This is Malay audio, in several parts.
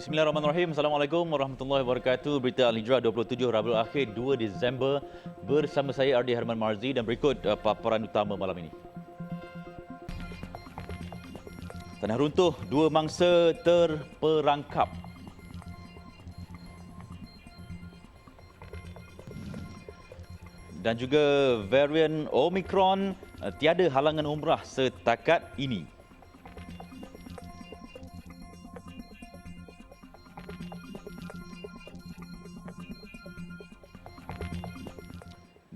Bismillahirrahmanirrahim. Assalamualaikum warahmatullahi wabarakatuh. Berita Al-Hijrah 27 Rabiul Akhir 2 Disember bersama saya Ardi Herman Marzi dan berikut paparan utama malam ini. Tanah runtuh, dua mangsa terperangkap. Dan juga varian Omicron tiada halangan umrah setakat ini.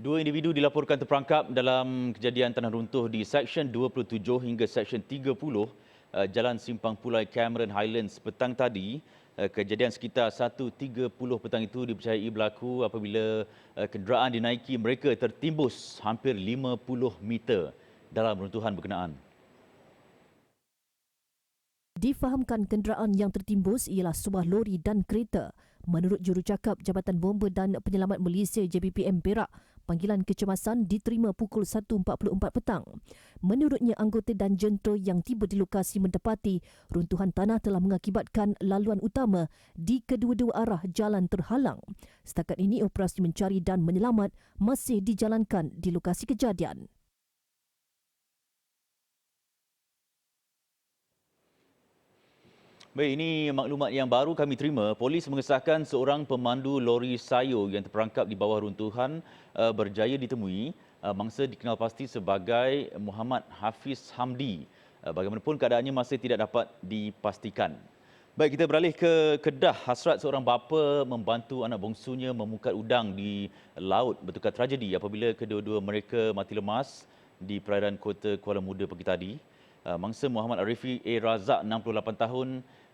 Dua individu dilaporkan terperangkap dalam kejadian tanah runtuh di Seksyen 27 hingga Seksyen 30 Jalan Simpang Pulai Cameron Highlands petang tadi. Kejadian sekitar 1.30 petang itu dipercayai berlaku apabila kenderaan dinaiki mereka tertimbus hampir 50 meter dalam runtuhan berkenaan. Difahamkan kenderaan yang tertimbus ialah sebuah lori dan kereta. Menurut jurucakap Jabatan Bomba dan Penyelamat Malaysia JBPM Perak, panggilan kecemasan diterima pukul 1.44 petang. Menurutnya, anggota dan jentera yang tiba di lokasi mendapati runtuhan tanah telah mengakibatkan laluan utama di kedua-dua arah jalan terhalang. Setakat ini, operasi mencari dan menyelamat masih dijalankan di lokasi kejadian. Baik, ini maklumat yang baru kami terima. Polis mengesahkan seorang pemandu lori sayur yang terperangkap di bawah runtuhan berjaya ditemui. Mangsa dikenal pasti sebagai Muhammad Hafiz Hamdi. Bagaimanapun keadaannya masih tidak dapat dipastikan. Baik, kita beralih ke Kedah. Hasrat seorang bapa membantu anak bongsunya memukat udang di laut bertukar tragedi apabila kedua-dua mereka mati lemas di perairan kota Kuala Muda pagi tadi. Mangsa Muhammad Arifi A. Razak 68 tahun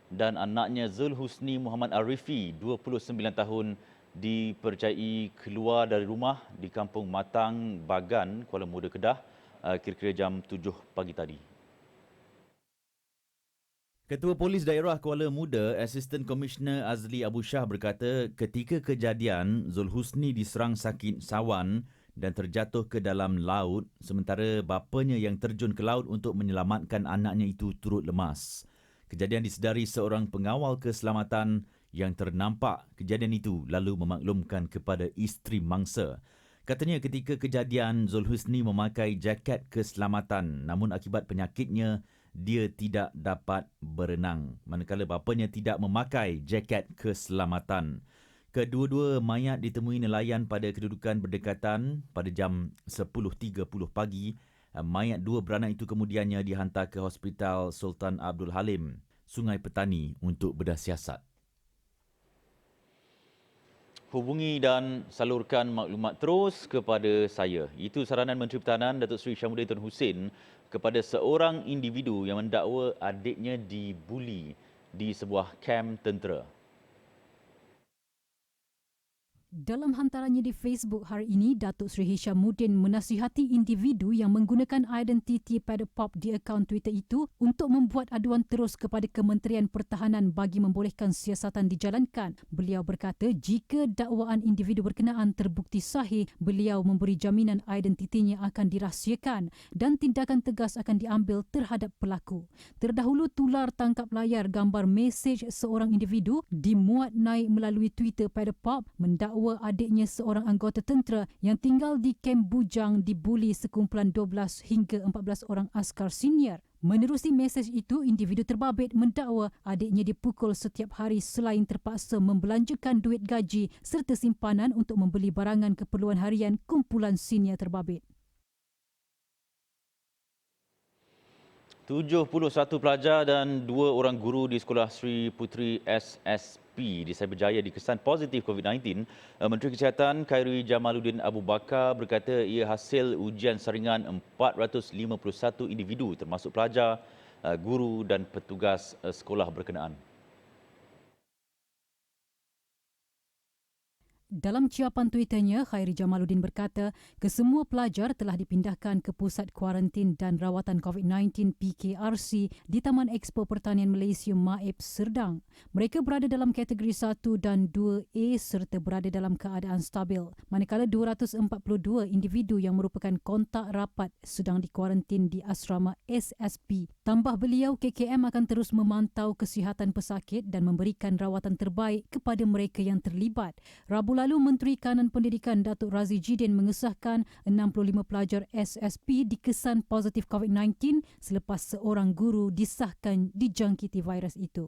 dan anaknya Zul Husni Muhammad Arifi 29 tahun dipercayai keluar dari rumah di Kampung Matang, Bagan, Kuala Muda, Kedah kira-kira jam 7 pagi tadi. Ketua Polis Daerah Kuala Muda, Assistant Commissioner Azli Abu Shah berkata ketika kejadian Zul Husni diserang sakit sawan dan terjatuh ke dalam laut sementara bapanya yang terjun ke laut untuk menyelamatkan anaknya itu turut lemas. Kejadian disedari seorang pengawal keselamatan yang ternampak kejadian itu lalu memaklumkan kepada isteri mangsa. Katanya ketika kejadian Zul Husni memakai jaket keselamatan namun akibat penyakitnya dia tidak dapat berenang manakala bapanya tidak memakai jaket keselamatan. Kedua-dua mayat ditemui nelayan pada kedudukan berdekatan pada jam 10.30 pagi. Mayat dua beranak itu kemudiannya dihantar ke Hospital Sultan Abdul Halim, Sungai Petani untuk bedah siasat. Hubungi dan salurkan maklumat terus kepada saya. Itu saranan Menteri Pertahanan Datuk Seri Syamuddin Tun Hussein kepada seorang individu yang mendakwa adiknya dibuli di sebuah kem tentera. Dalam hantarannya di Facebook hari ini, Datuk Seri Hishamuddin menasihati individu yang menggunakan identiti pada pop di akaun Twitter itu untuk membuat aduan terus kepada Kementerian Pertahanan bagi membolehkan siasatan dijalankan. Beliau berkata jika dakwaan individu berkenaan terbukti sahih, beliau memberi jaminan identitinya akan dirahsiakan dan tindakan tegas akan diambil terhadap pelaku. Terdahulu, tular tangkap layar gambar mesej seorang individu dimuat naik melalui Twitter pada pop mendakwa adiknya seorang anggota tentera yang tinggal di kem bujang dibuli sekumpulan 12 hingga 14 orang askar senior. Menerusi mesej itu, individu terbabit mendakwa adiknya dipukul setiap hari selain terpaksa membelanjakan duit gaji serta simpanan untuk membeli barangan keperluan harian kumpulan senior terbabit. 71 pelajar dan 2 orang guru di Sekolah Sri Puteri SSP di Cyberjaya dikesan positif COVID-19. Menteri Kesihatan Khairi Jamaluddin Abu Bakar berkata ia hasil ujian saringan 451 individu termasuk pelajar, guru dan petugas sekolah berkenaan. Dalam ciapan Twitternya, Khairi Jamaluddin berkata, kesemua pelajar telah dipindahkan ke Pusat Kuarantin dan Rawatan COVID-19 PKRC di Taman Expo Pertanian Malaysia Maib Serdang. Mereka berada dalam kategori 1 dan 2A serta berada dalam keadaan stabil. Manakala 242 individu yang merupakan kontak rapat sedang dikuarantin di asrama SSP. Tambah beliau, KKM akan terus memantau kesihatan pesakit dan memberikan rawatan terbaik kepada mereka yang terlibat. Rabu lalu, Menteri Kanan Pendidikan Datuk Razi Jidin mengesahkan 65 pelajar SSP dikesan positif COVID-19 selepas seorang guru disahkan dijangkiti virus itu.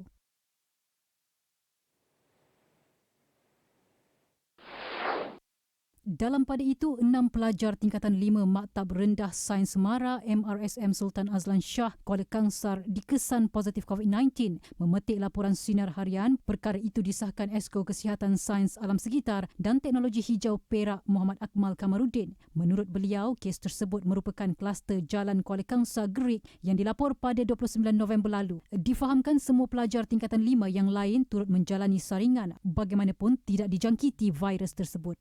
Dalam pada itu, 6 pelajar tingkatan 5 Maktab Rendah Sains Semara MRSM Sultan Azlan Shah Kuala Kangsar dikesan positif COVID-19. Memetik laporan Sinar Harian, perkara itu disahkan Esko Kesihatan Sains Alam Sekitar dan Teknologi Hijau Perak Muhammad Akmal Kamaruddin. Menurut beliau, kes tersebut merupakan kluster Jalan Kuala Kangsar Gerik yang dilapor pada 29 November lalu. Difahamkan semua pelajar tingkatan 5 yang lain turut menjalani saringan, bagaimanapun tidak dijangkiti virus tersebut.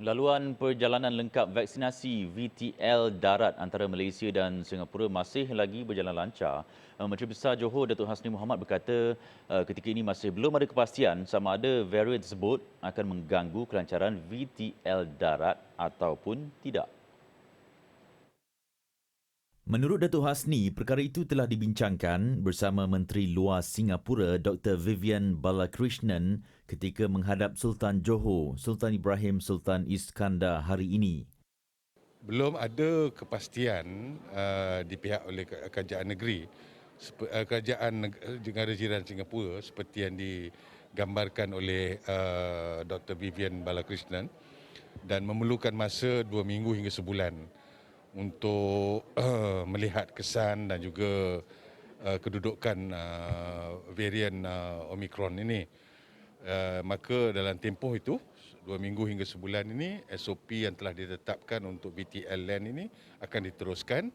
Laluan perjalanan lengkap vaksinasi VTL darat antara Malaysia dan Singapura masih lagi berjalan lancar. Menteri Besar Johor Datuk Hasni Mohamad berkata ketika ini masih belum ada kepastian sama ada varian tersebut akan mengganggu kelancaran VTL darat ataupun tidak. Menurut Datuk Hasni, perkara itu telah dibincangkan bersama Menteri Luar Singapura Dr. Vivian Balakrishnan ketika menghadap Sultan Johor, Sultan Ibrahim Sultan Iskandar hari ini. Belum ada kepastian di pihak oleh kerajaan negeri, kerajaan negara jiran Singapura seperti yang digambarkan oleh Dr. Vivian Balakrishnan dan memerlukan masa 2 minggu hingga sebulan untuk melihat kesan dan juga kedudukan varian Omicron ini. Maka dalam tempoh itu, 2 minggu hingga sebulan ini, SOP yang telah ditetapkan untuk VTL Land ini akan diteruskan.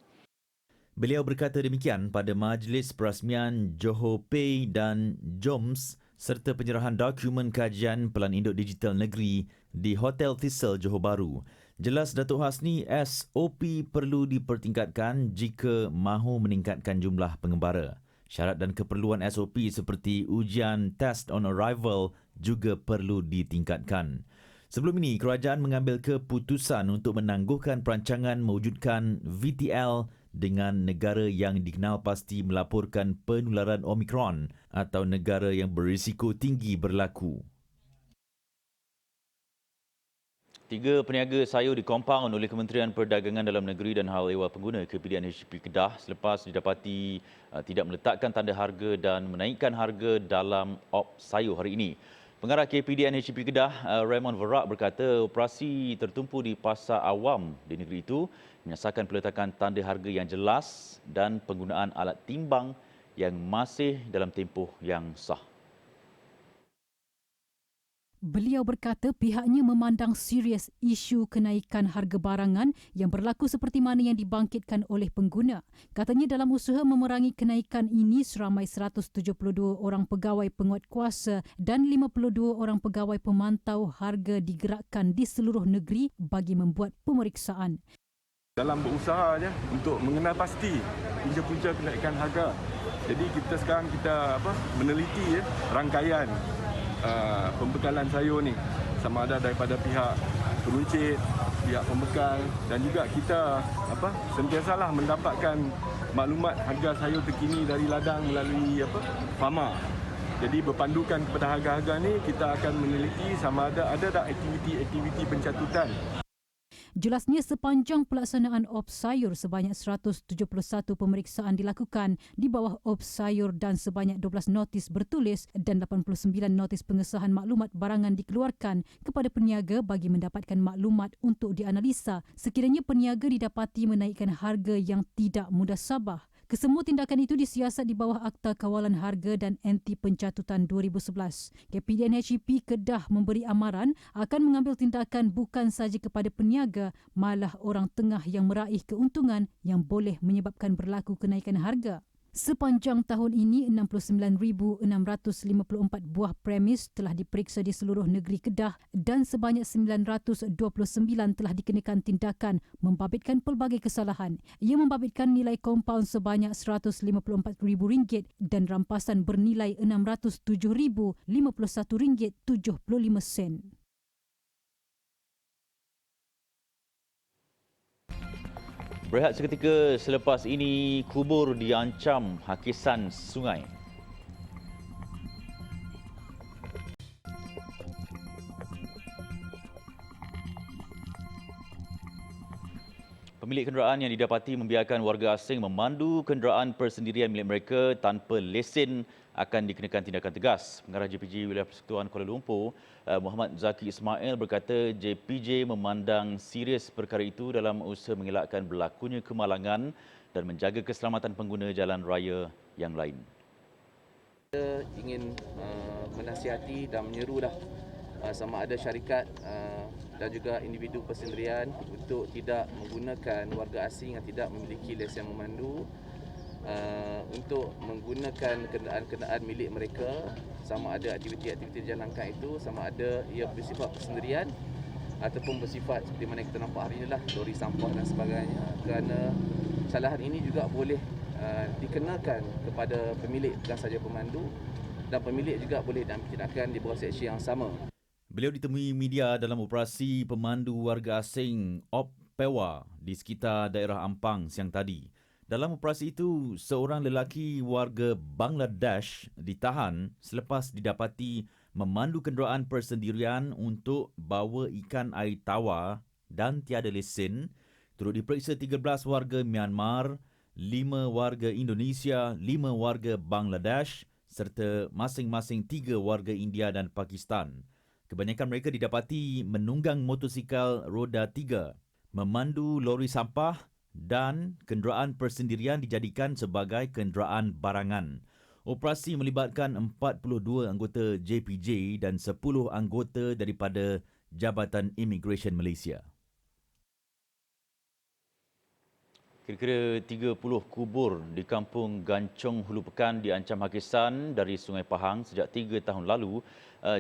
Beliau berkata demikian pada Majlis Perasmian Johor Pay dan JOMS serta penyerahan dokumen kajian Pelan Induk Digital Negeri di Hotel Thistle, Johor Bahru. Jelas Datuk Hasni, SOP perlu dipertingkatkan jika mahu meningkatkan jumlah pengembara. Syarat dan keperluan SOP seperti ujian test on arrival juga perlu ditingkatkan. Sebelum ini, kerajaan mengambil keputusan untuk menangguhkan perancangan mewujudkan VTL dengan negara yang dikenal pasti melaporkan penularan Omicron atau negara yang berisiko tinggi berlaku. 3 peniaga sayur dikompaun oleh Kementerian Perdagangan Dalam Negeri dan Hal Ehwal Pengguna KPDN HDP Kedah selepas didapati tidak meletakkan tanda harga dan menaikkan harga dalam op sayur hari ini. Pengarah KPDN HDP Kedah, Raymond Verak berkata operasi tertumpu di pasar awam di negeri itu menyasarkan peletakan tanda harga yang jelas dan penggunaan alat timbang yang masih dalam tempoh yang sah. Beliau berkata pihaknya memandang serius isu kenaikan harga barangan yang berlaku seperti mana yang dibangkitkan oleh pengguna. Katanya dalam usaha memerangi kenaikan ini seramai 172 orang pegawai penguatkuasa dan 52 orang pegawai pemantau harga digerakkan di seluruh negeri bagi membuat pemeriksaan. Dalam berusaha je untuk mengenal pasti punca-punca kenaikan harga. Jadi sekarang kita meneliti rangkaian pembekalan sayur ni sama ada daripada pihak peruncit, pihak pembekal dan juga kita sentiasalah mendapatkan maklumat harga sayur terkini dari ladang melalui farma. Jadi berpandukan kepada harga-harga ni kita akan meneliti sama ada tak aktiviti-aktiviti pencatutan. Jelasnya sepanjang pelaksanaan op sayur sebanyak 171 pemeriksaan dilakukan di bawah op sayur dan sebanyak 12 notis bertulis dan 89 notis pengesahan maklumat barangan dikeluarkan kepada peniaga bagi mendapatkan maklumat untuk dianalisa sekiranya peniaga didapati menaikkan harga yang tidak mudah sabah. Kesemua tindakan itu disiasat di bawah Akta Kawalan Harga dan Anti Pencatutan 2011. KPDN HDP Kedah memberi amaran akan mengambil tindakan bukan sahaja kepada peniaga, malah orang tengah yang meraih keuntungan yang boleh menyebabkan berlaku kenaikan harga. Sepanjang tahun ini, 69,654 buah premis telah diperiksa di seluruh negeri Kedah dan sebanyak 929 telah dikenakan tindakan membabitkan pelbagai kesalahan. Ia membabitkan nilai kompaun sebanyak RM154,000 dan rampasan bernilai RM607,051.75. Berehat seketika selepas ini, kubur diancam hakisan sungai. Pemilik kenderaan yang didapati membiarkan warga asing memandu kenderaan persendirian milik mereka tanpa lesen akan dikenakan tindakan tegas. Pengarah JPJ Wilayah Persekutuan Kuala Lumpur, Muhammad Zaki Ismail berkata JPJ memandang serius perkara itu dalam usaha mengelakkan berlakunya kemalangan dan menjaga keselamatan pengguna jalan raya yang lain. Kita ingin menasihati dan menyeru sama ada syarikat dan juga individu persendirian untuk tidak menggunakan warga asing yang tidak memiliki lesen memandu untuk menggunakan kenderaan-kenderaan milik mereka, sama ada aktiviti-aktiviti jalankan itu sama ada ia bersifat persendirian ataupun bersifat seperti mana kita nampak hari inilah lori sampah dan sebagainya, kerana kesalahan ini juga boleh dikenakan kepada pemilik bukan sahaja pemandu, dan pemilik juga boleh diambil tindakan di bawah seksi yang sama. Beliau ditemui media dalam operasi pemandu warga asing OPPEWA di sekitar daerah Ampang siang tadi. Dalam operasi itu, seorang lelaki warga Bangladesh ditahan selepas didapati memandu kenderaan persendirian untuk bawa ikan air tawar dan tiada lesen. Turut diperiksa 13 warga Myanmar, 5 warga Indonesia, 5 warga Bangladesh serta masing-masing 3 warga India dan Pakistan. Kebanyakan mereka didapati menunggang motosikal roda 3, memandu lori sampah dan kenderaan persendirian dijadikan sebagai kenderaan barangan. Operasi melibatkan 42 anggota JPJ dan 10 anggota daripada Jabatan Immigration Malaysia. Kira-kira 30 kubur di kampung Gancong Hulu Pekan diancam hakisan dari Sungai Pahang sejak 3 tahun lalu.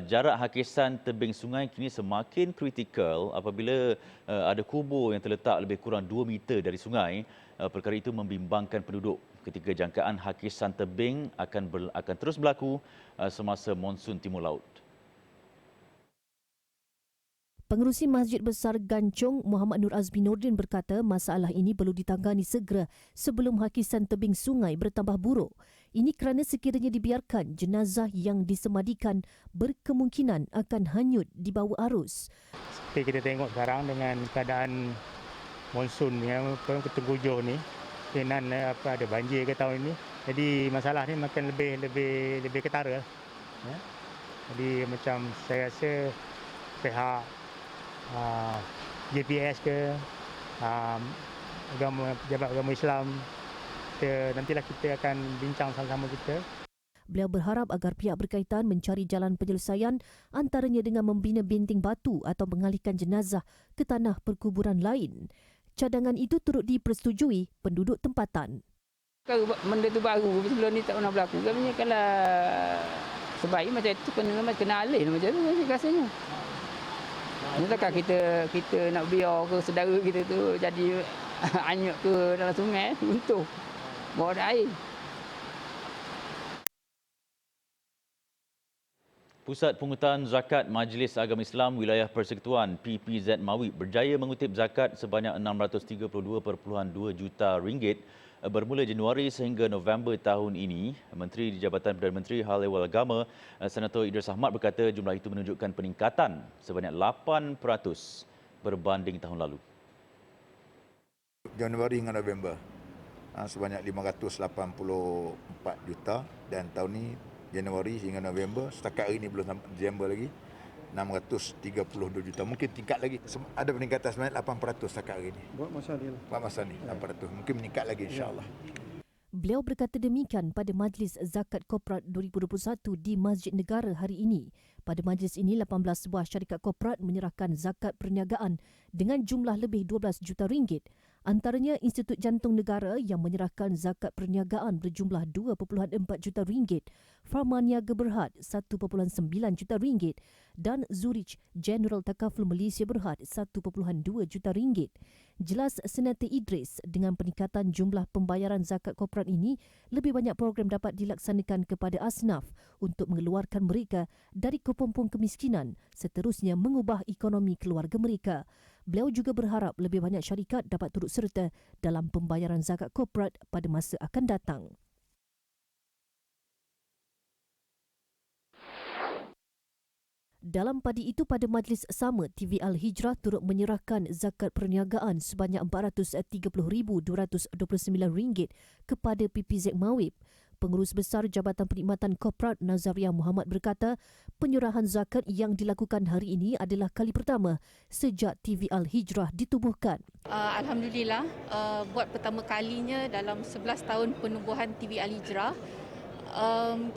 Jarak hakisan tebing sungai kini semakin kritikal apabila ada kubur yang terletak lebih kurang 2 meter dari sungai. Perkara itu membimbangkan penduduk ketika jangkaan hakisan tebing akan terus berlaku semasa monsun timur laut. Pengerusi Masjid Besar Gancong, Muhammad Nur Azmi Nordin berkata masalah ini perlu ditangani segera sebelum hakisan tebing sungai bertambah buruk. Ini kerana sekiranya dibiarkan, jenazah yang disemadikan berkemungkinan akan hanyut di bawah arus. Seperti kita tengok sekarang dengan keadaan monsun yang ketenggujur ni, kemungkinan ada banjir ke tahun ini. Jadi masalah ni makin lebih ketara. Ya. Jadi macam saya rasa pihak JPS ke Jabat Agama Islam, nantilah kita akan bincang sama-sama kita. Beliau berharap agar pihak berkaitan mencari jalan penyelesaian antaranya dengan membina benting batu atau mengalihkan jenazah ke tanah perkuburan lain. Cadangan itu turut dipersetujui penduduk tempatan. Kalau benda tu baru, sebelum ni tak pernah berlaku. Kalau sebaik macam itu kena alih macam tu rasanya. Ini takkan kita nak biar ke saudara kita tu jadi hanyut ke dalam sungai untuk bawa air. Pusat Pungutan Zakat Majlis Agama Islam Wilayah Persekutuan PPZ Mawib berjaya mengutip zakat sebanyak RM632.2 juta bermula Januari sehingga November tahun ini. Menteri di Jabatan Perdana Menteri Hal Ehwal Agama, Senator Idris Ahmad berkata jumlah itu menunjukkan peningkatan sebanyak 8% berbanding tahun lalu. Januari hingga November sebanyak 584 juta dan tahun ini Januari hingga November, setakat hari ini belum sampai Disember lagi, 632 juta. Mungkin tingkat lagi. Ada peningkatan sebanyak 8% setakat hari ini. Buat masa ni 800. Mungkin meningkat lagi insya-Allah. Beliau berkata demikian pada Majlis Zakat Korporat 2021 di Masjid Negara hari ini. Pada majlis ini, 18 buah syarikat korporat menyerahkan zakat perniagaan dengan jumlah lebih 12 juta ringgit. Antaranya Institut Jantung Negara yang menyerahkan zakat perniagaan berjumlah 2.4 juta ringgit, Pharma Niaga Berhad 1.9 juta ringgit dan Zurich General Takaful Malaysia Berhad 1.2 juta ringgit. Jelas Senator Idris, dengan peningkatan jumlah pembayaran zakat korporat ini, lebih banyak program dapat dilaksanakan kepada asnaf untuk mengeluarkan mereka dari kepompong kemiskinan, seterusnya mengubah ekonomi keluarga mereka. Beliau juga berharap lebih banyak syarikat dapat turut serta dalam pembayaran zakat korporat pada masa akan datang. Dalam padi itu, pada majlis sama, TV Al-Hijrah turut menyerahkan zakat perniagaan sebanyak RM430,229 kepada PPZ Mawib. Pengurus Besar Jabatan Perkhidmatan Korporat Nazariah Muhammad berkata, penyerahan zakat yang dilakukan hari ini adalah kali pertama sejak TV Al-Hijrah ditubuhkan. Alhamdulillah, buat pertama kalinya dalam 11 tahun penubuhan TV Al-Hijrah,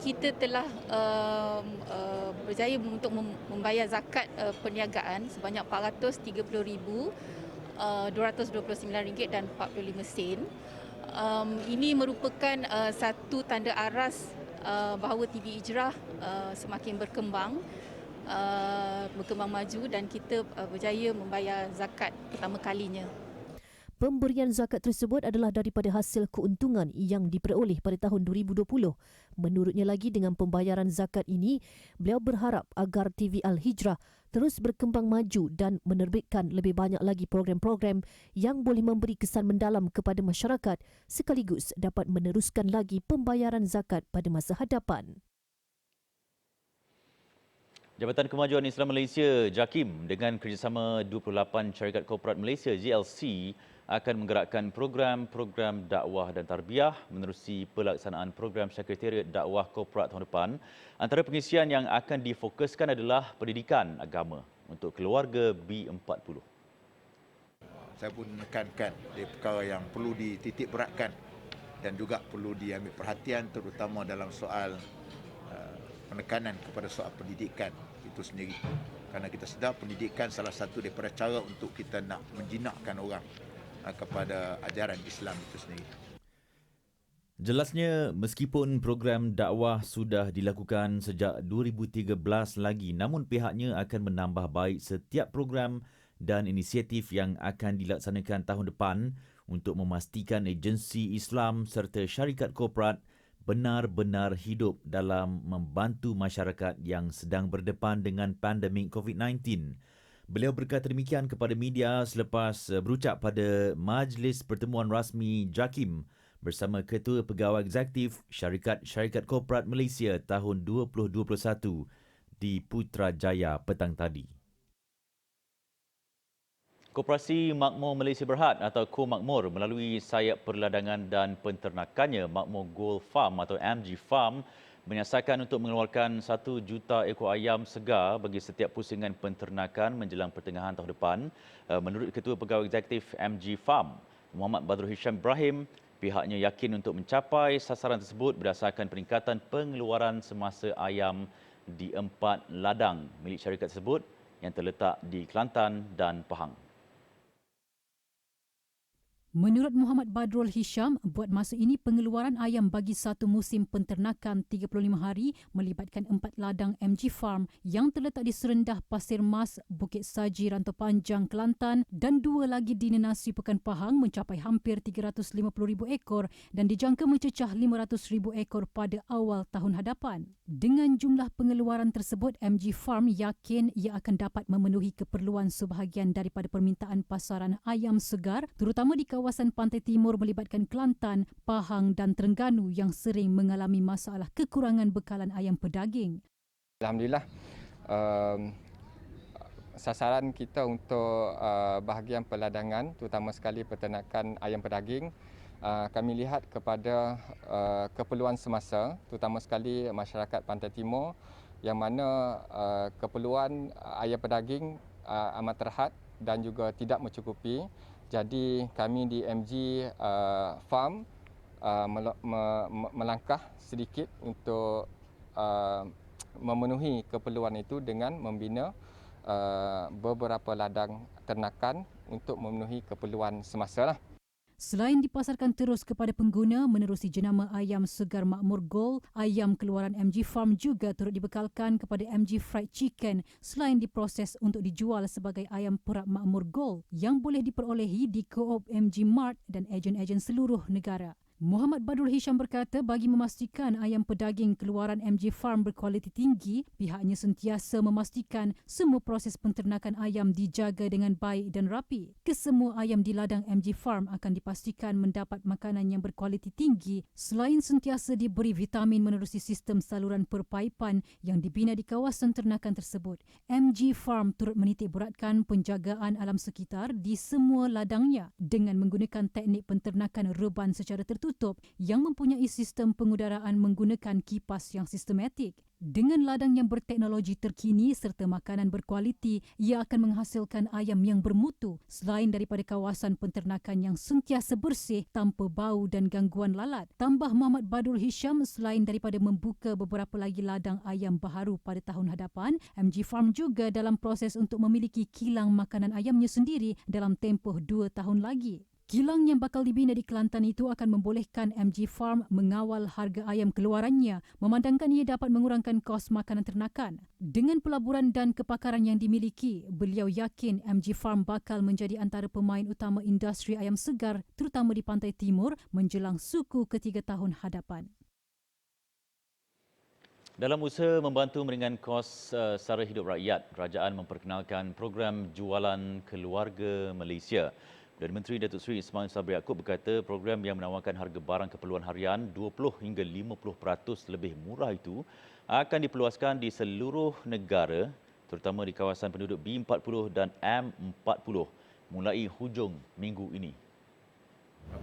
kita telah berjaya untuk membayar zakat perniagaan sebanyak RM430,229 dan 45 sen. Ini merupakan satu tanda aras bahawa TV Hijrah semakin berkembang maju dan kita berjaya membayar zakat pertama kalinya. Pemberian zakat tersebut adalah daripada hasil keuntungan yang diperoleh pada tahun 2020. Menurutnya lagi, dengan pembayaran zakat ini, beliau berharap agar TV Al-Hijrah terus berkembang maju dan menerbitkan lebih banyak lagi program-program yang boleh memberi kesan mendalam kepada masyarakat sekaligus dapat meneruskan lagi pembayaran zakat pada masa hadapan. Jabatan Kemajuan Islam Malaysia JAKIM dengan kerjasama 28 syarikat korporat Malaysia JLC akan menggerakkan program-program dakwah dan tarbiyah menerusi pelaksanaan program Sekretariat Dakwah Korporat tahun depan. Antara pengisian yang akan difokuskan adalah pendidikan agama untuk keluarga B40. Saya pun menekankan dia perkara yang perlu dititik beratkan dan juga perlu diambil perhatian terutama dalam soal penekanan kepada soal pendidikan itu sendiri. Kerana kita sedar pendidikan salah satu daripada cara untuk kita nak menjinakkan orang kepada ajaran Islam itu sendiri. Jelasnya, meskipun program dakwah sudah dilakukan sejak 2013 lagi, namun pihaknya akan menambah baik setiap program dan inisiatif yang akan dilaksanakan tahun depan untuk memastikan agensi Islam serta syarikat korporat benar-benar hidup dalam membantu masyarakat yang sedang berdepan dengan pandemik COVID-19. Beliau berkata demikian kepada media selepas berucap pada Majlis Pertemuan Rasmi JAKIM bersama Ketua Pegawai Eksekutif Syarikat Korporat Malaysia tahun 2021 di Putrajaya petang tadi. Koperasi Makmur Malaysia Berhad atau Komakmur melalui sayap perladangan dan penternakannya Makmur Gold Farm atau MG Farm menyiasatkan untuk mengeluarkan 1 juta ekor ayam segar bagi setiap pusingan penternakan menjelang pertengahan tahun depan. Menurut Ketua Pegawai Eksekutif MG Farm, Muhammad Badrul Hisham Ibrahim, pihaknya yakin untuk mencapai sasaran tersebut berdasarkan peningkatan pengeluaran semasa ayam di 4 ladang milik syarikat tersebut yang terletak di Kelantan dan Pahang. Menurut Muhammad Badrul Hisham, buat masa ini pengeluaran ayam bagi satu musim penternakan 35 hari melibatkan 4 ladang MG Farm yang terletak di Serendah, Pasir Mas, Bukit Saji, Rantau Panjang, Kelantan dan 2 lagi di Nenasi, Pekan Pahang mencapai hampir 350,000 ekor dan dijangka mencecah 500,000 ekor pada awal tahun hadapan. Dengan jumlah pengeluaran tersebut, MG Farm yakin ia akan dapat memenuhi keperluan sebahagian daripada permintaan pasaran ayam segar terutama di kawasan pantai timur melibatkan Kelantan, Pahang dan Terengganu yang sering mengalami masalah kekurangan bekalan ayam pedaging. Alhamdulillah, sasaran kita untuk bahagian peladangan, terutama sekali peternakan ayam pedaging, kami lihat kepada keperluan semasa, terutama sekali masyarakat pantai timur yang mana keperluan ayam pedaging amat terhad dan juga tidak mencukupi. Jadi kami di MG Farm melangkah sedikit untuk memenuhi keperluan itu dengan membina beberapa ladang ternakan untuk memenuhi keperluan semasa. Selain dipasarkan terus kepada pengguna menerusi jenama ayam segar Makmur Gold, ayam keluaran MG Farm juga turut dibekalkan kepada MG Fried Chicken selain diproses untuk dijual sebagai ayam perap Makmur Gold yang boleh diperolehi di Co-op MG Mart dan ejen-ejen seluruh negara. Muhammad Badrul Hisham berkata bagi memastikan ayam pedaging keluaran MG Farm berkualiti tinggi, pihaknya sentiasa memastikan semua proses penternakan ayam dijaga dengan baik dan rapi. Kesemua ayam di ladang MG Farm akan dipastikan mendapat makanan yang berkualiti tinggi selain sentiasa diberi vitamin menerusi sistem saluran perpaipan yang dibina di kawasan ternakan tersebut. MG Farm turut menitik beratkan penjagaan alam sekitar di semua ladangnya dengan menggunakan teknik penternakan reban secara tertutup yang mempunyai sistem pengudaraan menggunakan kipas yang sistematik. Dengan ladang yang berteknologi terkini serta makanan berkualiti, ia akan menghasilkan ayam yang bermutu selain daripada kawasan penternakan yang sentiasa bersih tanpa bau dan gangguan lalat. Tambah Muhammad Badrul Hisham, selain daripada membuka beberapa lagi ladang ayam baharu pada tahun hadapan, MG Farm juga dalam proses untuk memiliki kilang makanan ayamnya sendiri dalam tempoh 2 tahun lagi. Kilang yang bakal dibina di Kelantan itu akan membolehkan MG Farm mengawal harga ayam keluarannya, memandangkan ia dapat mengurangkan kos makanan ternakan. Dengan pelaburan dan kepakaran yang dimiliki, beliau yakin MG Farm bakal menjadi antara pemain utama industri ayam segar terutama di Pantai Timur menjelang suku ketiga tahun hadapan. Dalam usaha membantu meringankan kos sara hidup rakyat, kerajaan memperkenalkan program jualan keluarga Malaysia. Perdana Menteri Datuk Seri Ismail Sabri Yaakob berkata program yang menawarkan harga barang keperluan harian 20 hingga 50% lebih murah itu akan diperluaskan di seluruh negara, terutama di kawasan penduduk B40 dan M40 mulai hujung minggu ini.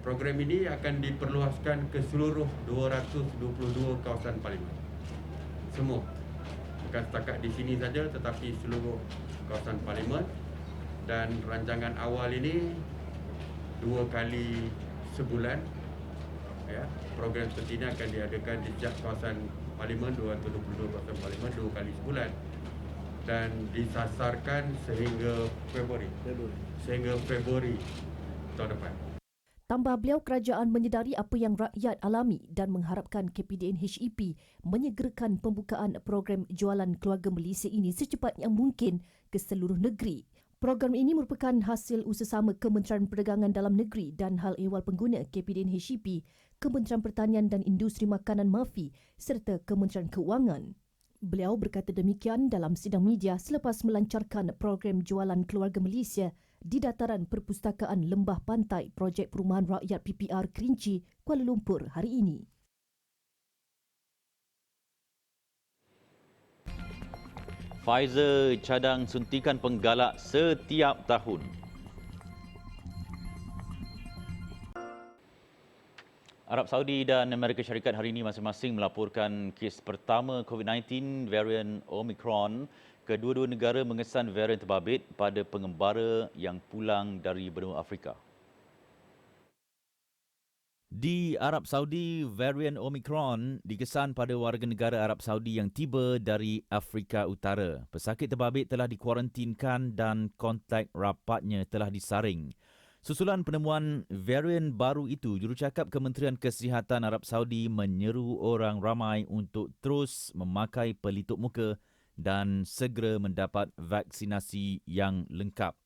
Program ini akan diperluaskan ke seluruh 222 kawasan parlimen. Semua. Bukan setakat di sini saja tetapi seluruh kawasan parlimen, dan rancangan awal ini 2 kali sebulan. Ya, program seperti ini akan diadakan di setiap kawasan parlimen, 222 kawasan parlimen 2 kali sebulan, dan disasarkan sehingga Februari tahun depan. Tambah beliau, kerajaan menyedari apa yang rakyat alami dan mengharapkan KPDN HEP menyegerakan pembukaan program jualan keluarga Malaysia ini secepat yang mungkin ke seluruh negeri. Program ini merupakan hasil usaha Kementerian Perdagangan Dalam Negeri dan Hal Ehwal Pengguna KPDN HEP, Kementerian Pertanian dan Industri Makanan MAFI serta Kementerian Keuangan. Beliau berkata demikian dalam sidang media selepas melancarkan program jualan keluarga Malaysia di dataran Perpustakaan Lembah Pantai Projek Perumahan Rakyat PPR Kerinci, Kuala Lumpur hari ini. Pfizer cadang suntikan penggalak setiap tahun. Arab Saudi dan Amerika Syarikat hari ini masing-masing melaporkan kes pertama COVID-19 varian Omicron. Kedua-dua negara mengesan varian terbabit pada pengembara yang pulang dari benua Afrika. Di Arab Saudi, varian Omicron dikesan pada warga negara Arab Saudi yang tiba dari Afrika Utara. Pesakit terbabit telah dikuarantinkan dan kontak rapatnya telah disaring. Susulan penemuan varian baru itu, Jurucakap Kementerian Kesihatan Arab Saudi menyeru orang ramai untuk terus memakai pelitup muka dan segera mendapat vaksinasi yang lengkap.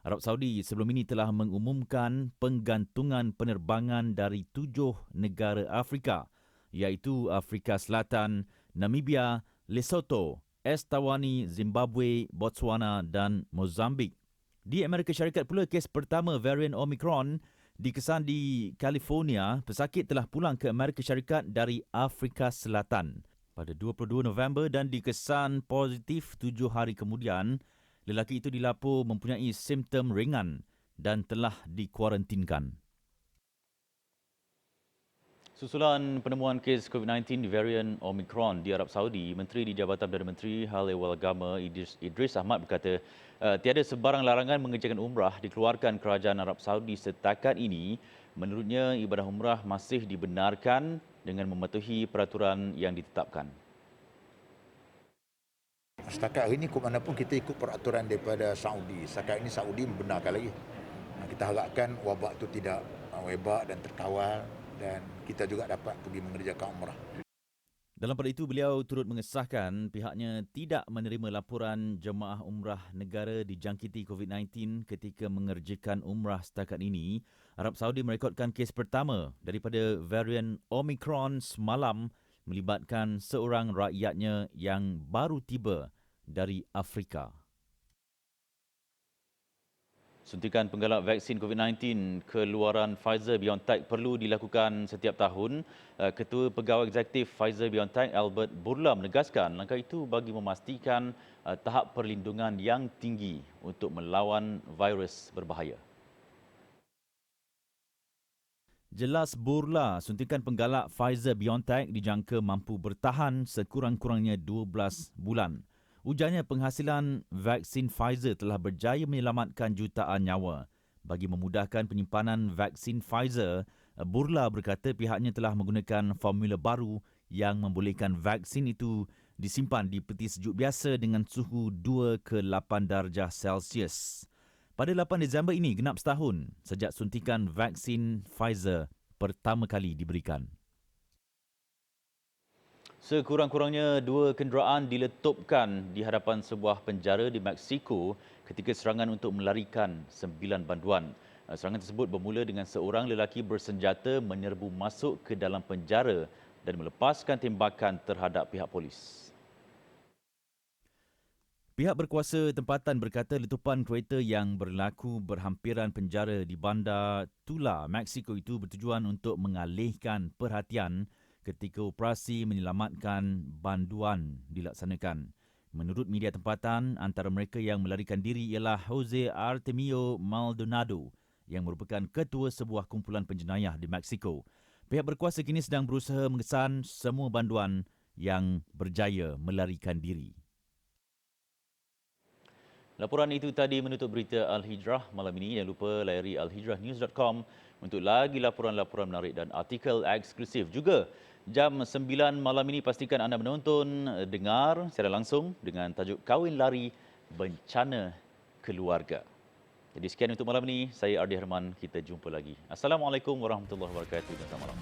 Arab Saudi sebelum ini telah mengumumkan penggantungan penerbangan dari 7 negara Afrika, iaitu Afrika Selatan, Namibia, Lesotho, Eswatini, Zimbabwe, Botswana dan Mozambik. Di Amerika Syarikat pula, kes pertama varian Omicron dikesan di California. Pesakit telah pulang ke Amerika Syarikat dari Afrika Selatan pada 22 November dan dikesan positif 7 hari kemudian. Lelaki itu dilaporkan mempunyai simptom ringan dan telah dikuarantinkan. Susulan penemuan kes COVID-19 varian Omicron di Arab Saudi, Menteri di Jabatan Perdana Menteri Hal Ehwal Agama Idris Ahmad berkata tiada sebarang larangan mengerjakan umrah dikeluarkan kerajaan Arab Saudi setakat ini. Menurutnya, ibadah umrah masih dibenarkan dengan mematuhi peraturan yang ditetapkan. Setakat hari ini ke mana pun kita ikut peraturan daripada Saudi. Setakat ini Saudi membenarkan lagi. Kita harapkan wabak itu tidak webak dan terkawal, dan kita juga dapat pergi mengerjakan umrah. Dalam pada itu, beliau turut mengesahkan pihaknya tidak menerima laporan jemaah umrah negara dijangkiti COVID-19 ketika mengerjakan umrah setakat ini. Arab Saudi merekodkan kes pertama daripada varian Omicron semalam melibatkan seorang rakyatnya yang baru tiba dari Afrika. Suntikan penggalak vaksin COVID-19 keluaran Pfizer-BioNTech perlu dilakukan setiap tahun. Ketua Pegawai Eksekutif Pfizer-BioNTech, Albert Bourla, menegaskan langkah itu bagi memastikan tahap perlindungan yang tinggi untuk melawan virus berbahaya. Jelas Bourla, suntikan penggalak Pfizer-BioNTech dijangka mampu bertahan sekurang-kurangnya 12 bulan. Ujarnya penghasilan vaksin Pfizer telah berjaya menyelamatkan jutaan nyawa. Bagi memudahkan penyimpanan vaksin Pfizer, Bourla berkata pihaknya telah menggunakan formula baru yang membolehkan vaksin itu disimpan di peti sejuk biasa dengan suhu 2 ke 8 darjah Celsius. Pada 8 Disember ini, genap setahun sejak suntikan vaksin Pfizer pertama kali diberikan. Sekurang-kurangnya 2 kenderaan diletupkan di hadapan sebuah penjara di Mexico ketika serangan untuk melarikan 9 banduan. Serangan tersebut bermula dengan seorang lelaki bersenjata menyerbu masuk ke dalam penjara dan melepaskan tembakan terhadap pihak polis. Pihak berkuasa tempatan berkata letupan kereta yang berlaku berhampiran penjara di bandar Tula, Mexico itu bertujuan untuk mengalihkan perhatian ketika operasi menyelamatkan banduan dilaksanakan. Menurut media tempatan, antara mereka yang melarikan diri ialah Jose Artemio Maldonado yang merupakan ketua sebuah kumpulan penjenayah di Mexico. Pihak berkuasa kini sedang berusaha mengesan semua banduan yang berjaya melarikan diri. Laporan itu tadi menutup berita Al-Hijrah malam ini. Jangan lupa layari alhijrahnews.com untuk lagi laporan-laporan menarik dan artikel eksklusif. Juga jam 9 malam ini pastikan anda menonton, dengar secara langsung dengan tajuk Kahwin Lari Bencana Keluarga. Jadi sekian untuk malam ini. Saya Ardi Herman. Kita jumpa lagi. Assalamualaikum warahmatullahi wabarakatuh dan selamat malam.